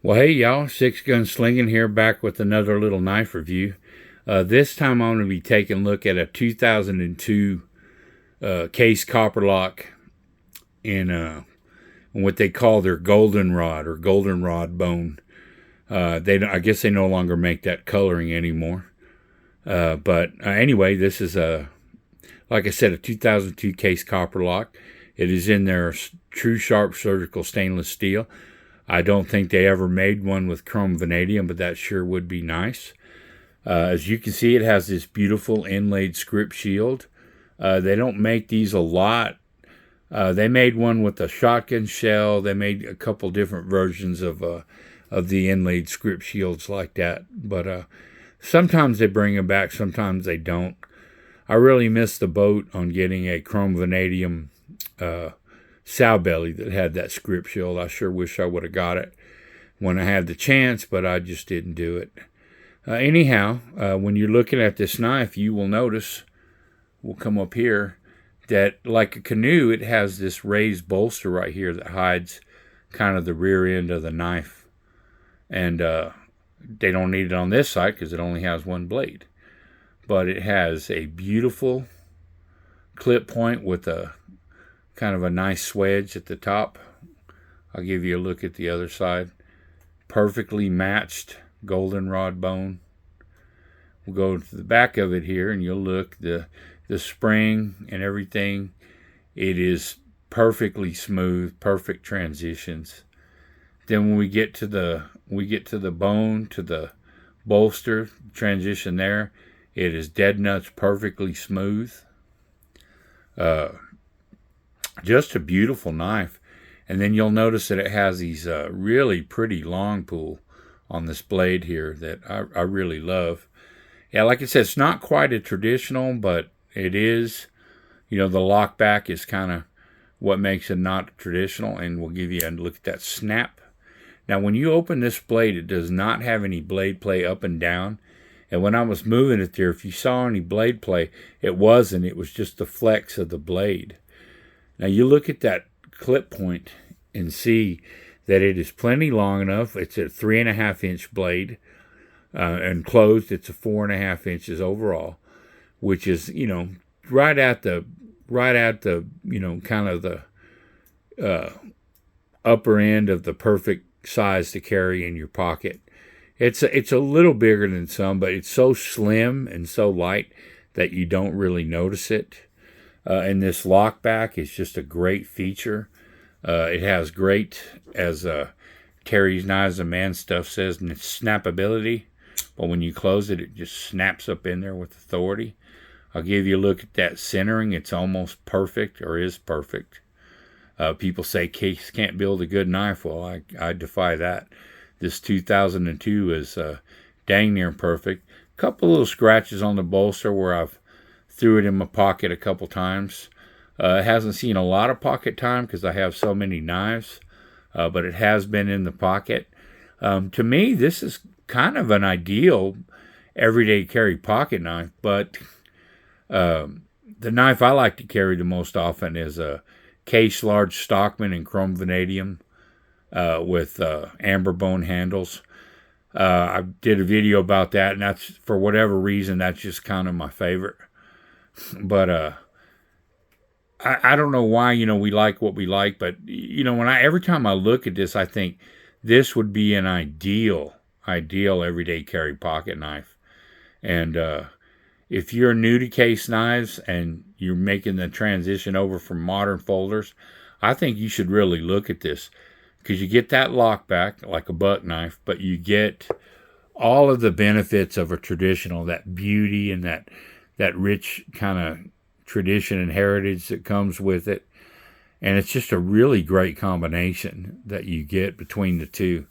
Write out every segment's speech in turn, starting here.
Well, hey y'all, Six Gun Slinging here, back with another little knife review. This time I'm going to be taking a look at a 2002 case Copperlock in what they call their goldenrod or goldenrod bone. I guess they no longer make that coloring anymore. But anyway, this is like I said, a 2002 case Copperlock. It is in their true sharp surgical stainless steel. I don't think they ever made one with chrome vanadium, but that sure would be nice. As you can see, it has this beautiful inlaid script shield. They don't make these a lot. They made one with a shotgun shell. They made a couple different versions of the inlaid script shields like that. But sometimes they bring them back, sometimes they don't. I really missed the boat on getting a chrome vanadium sow belly that had that script shield. I sure wish I would have got it when I had the chance, but I just didn't do it. Anyhow, when you're looking at this knife, you will notice, we'll come up here, that like a canoe, it has this raised bolster right here that hides kind of the rear end of the knife. And they don't need it on this side because it only has one blade. But it has a beautiful clip point with a kind of a nice swedge at the top. I'll give you a look at the other side. Perfectly matched goldenrod bone. We'll go to the back of it here and you'll look. The spring and everything, it is perfectly smooth, perfect transitions. Then when we get to the bone, to the bolster transition there, it is dead nuts perfectly smooth. Just a beautiful knife. And then you'll notice that it has these really pretty long pull on this blade here that I really love. Yeah, like I said, it's not quite a traditional, but it is. You know, the lock back is kind of what makes it not traditional, and we'll give you a look at that snap. Now, when you open this blade, it does not have any blade play up and down. And when I was moving it there, if you saw any blade play, it wasn't. It was just the flex of the blade. Now you look at that clip point and see that it is plenty long enough. It's a 3.5 inch blade, and closed it's a 4.5 inches overall, which is, you know, right at the you know, kind of the upper end of the perfect size to carry in your pocket. It's a little bigger than some, but it's so slim and so light that you don't really notice it. And this lock back is just a great feature. It has great, as Terry's Knives and Man Stuff says, snappability. But when you close it, it just snaps up in there with authority. I'll give you a look at that centering. It's almost perfect, or is perfect. People say Case can't build a good knife. Well, I defy that. This 2002 is dang near perfect. A couple little scratches on the bolster where I've threw it in my pocket a couple times. It hasn't seen a lot of pocket time because I have so many knives, but it has been in the pocket. To me, this is kind of an ideal everyday carry pocket knife, but the knife I like to carry the most often is a Case Large Stockman in chrome vanadium with amber bone handles. I did a video about that, and that's, for whatever reason, that's just kind of my favorite. But I don't know why, you know, we like what we like, but, you know, every time I look at this, I think this would be an ideal everyday carry pocket knife. And if you're new to case knives and you're making the transition over from modern folders, I think you should really look at this, because you get that lock back like a buck knife, but you get all of the benefits of a traditional, that beauty and that rich kind of tradition and heritage that comes with it. And it's just a really great combination that you get between the two.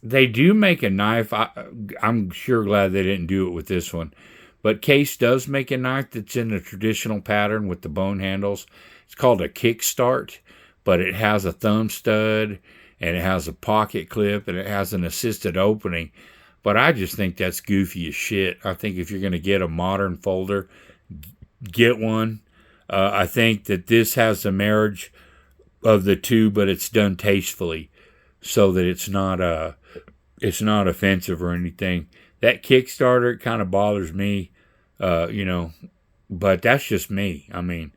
They do make a knife. I'm sure glad they didn't do it with this one. But Case does make a knife that's in the traditional pattern with the bone handles. It's called a kickstart, but it has a thumb stud, and it has a pocket clip, and it has an assisted opening. But I just think that's goofy as shit. I think if you're going to get a modern folder, get one. I think that this has the marriage of the two, but it's done tastefully. so that it's not offensive or anything. That Kickstarter, it kind of bothers me, you know, but that's just me. I mean,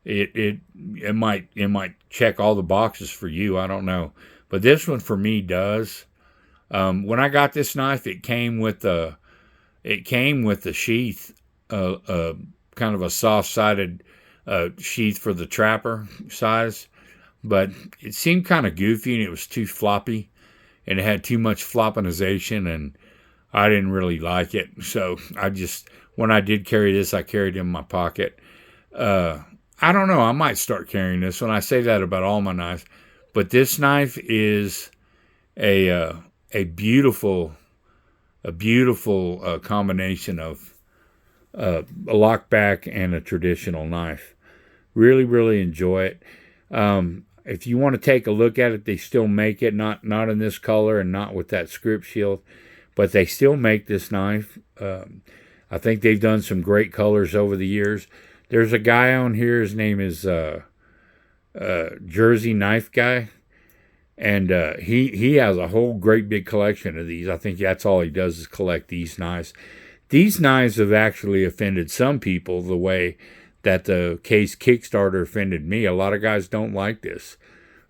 it might check all the boxes for you. I don't know, but this one for me does. When I got this knife, it came with the sheath, kind of a soft-sided sheath for the trapper size, but it seemed kind of goofy and it was too floppy, and it had too much floppinization, and I didn't really like it. So when I did carry this, I carried it in my pocket. I don't know. I might start carrying this one. I say that about all my knives, but this knife is a beautiful combination of a lockback and a traditional knife. Really, really enjoy it. If you want to take a look at it, they still make it, not in this color and not with that script shield, but they still make this knife. I think they've done some great colors over the years. There's a guy on here, his name is Jersey Knife Guy, and he has a whole great big collection of these. I think that's all he does is collect these knives. These knives have actually offended some people the way that the Case Kickstarter offended me. A lot of guys don't like this.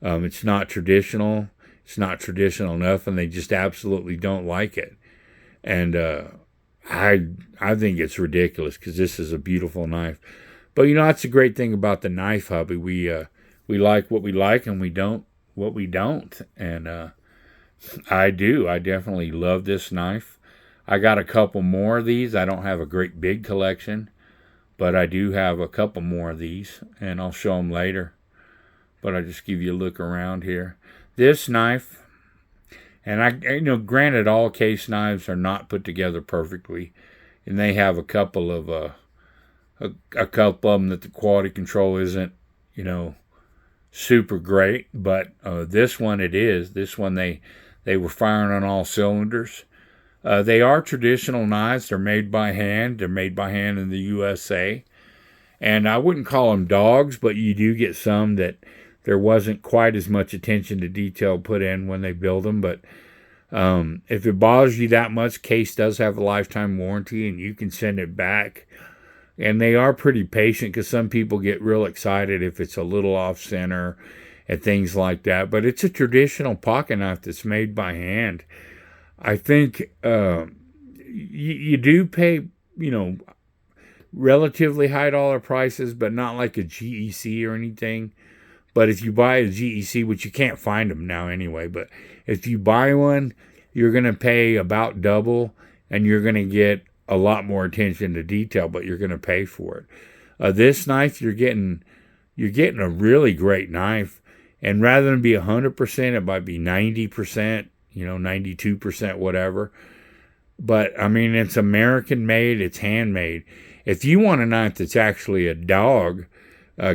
It's not traditional. It's not traditional enough, and they just absolutely don't like it. And I think it's ridiculous because this is a beautiful knife. But you know, that's the great thing about the knife hobby. We like what we like, and we don't what we don't. And I do. I definitely love this knife. I got a couple more of these. I don't have a great big collection, but I do have a couple more of these, and I'll show them later. But I'll just give you a look around here. This knife, and granted, all Case knives are not put together perfectly, and they have a couple of them that the quality control isn't, super great. But this one, it is. This one, they were firing on all cylinders. They are traditional knives. They're made by hand. They're made by hand in the USA. And I wouldn't call them dogs, but you do get some that there wasn't quite as much attention to detail put in when they build them. But if it bothers you that much, Case does have a lifetime warranty, and you can send it back. And they are pretty patient because some people get real excited if it's a little off center and things like that. But it's a traditional pocket knife that's made by hand. I think you do pay, relatively high dollar prices, but not like a GEC or anything. But if you buy a GEC, which you can't find them now anyway, but if you buy one, you're going to pay about double, and you're going to get a lot more attention to detail, but you're going to pay for it. This knife, you're getting a really great knife, and rather than be 100%, it might be 90%, 92%, whatever. But I mean, it's American made, it's handmade. If you want a knife that's actually a dog,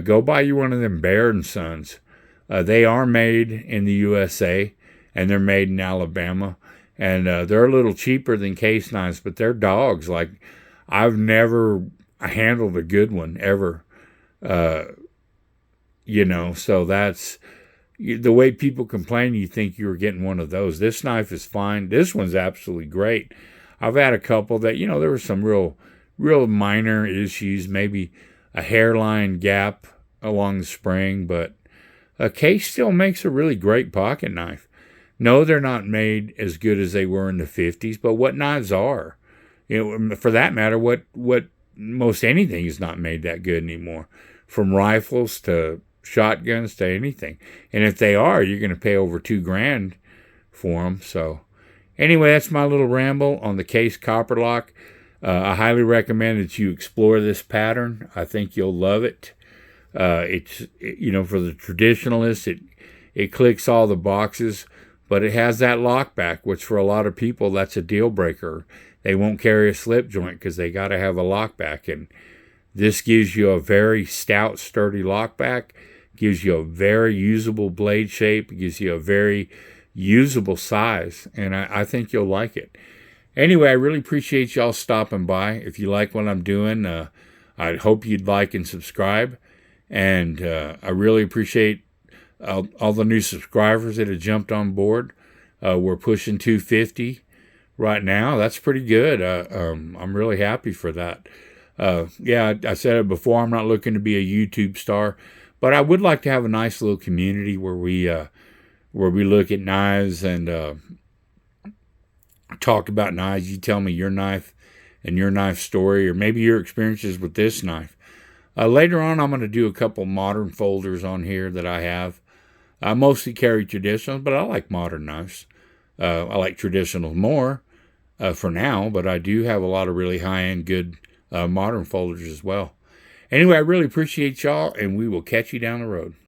go buy you one of them Baird & Sons. They are made in the USA, and they're made in Alabama. And they're a little cheaper than Case knives, but they're dogs. Like, I've never handled a good one ever. So that's the way people complain. You think you were getting one of those. This knife is fine. This one's absolutely great. I've had a couple that, there were some real minor issues, maybe a hairline gap along the spring, but Case still makes a really great pocket knife. No, they're not made as good as they were in the 50s, but what knives are? For that matter, what most anything is not made that good anymore, from rifles to shotguns to anything. And if they are, you're going to pay over $2,000 for them. So anyway, that's my little ramble on the Case Copperlock. I highly recommend that you explore this pattern. I think you'll love it. It's for the traditionalist, it clicks all the boxes. But it has that lockback, which for a lot of people, that's a deal breaker. They won't carry a slip joint because they got to have a lockback. And this gives you a very stout, sturdy lockback, gives you a very usable blade shape, gives you a very usable size. And I think you'll like it. Anyway, I really appreciate y'all stopping by. If you like what I'm doing, I hope you'd like and subscribe. And I really appreciate all the new subscribers that have jumped on board. We're pushing 250 right now. That's pretty good. I'm really happy for that. Yeah, I said it before. I'm not looking to be a YouTube star, but I would like to have a nice little community where we look at knives and talk about knives. You tell me your knife and your knife story, or maybe your experiences with this knife. Later on, I'm going to do a couple modern folders on here that I have. I mostly carry traditionals, but I like modern knives. I like traditionals more for now, but I do have a lot of really high-end, good modern folders as well. Anyway, I really appreciate y'all, and we will catch you down the road.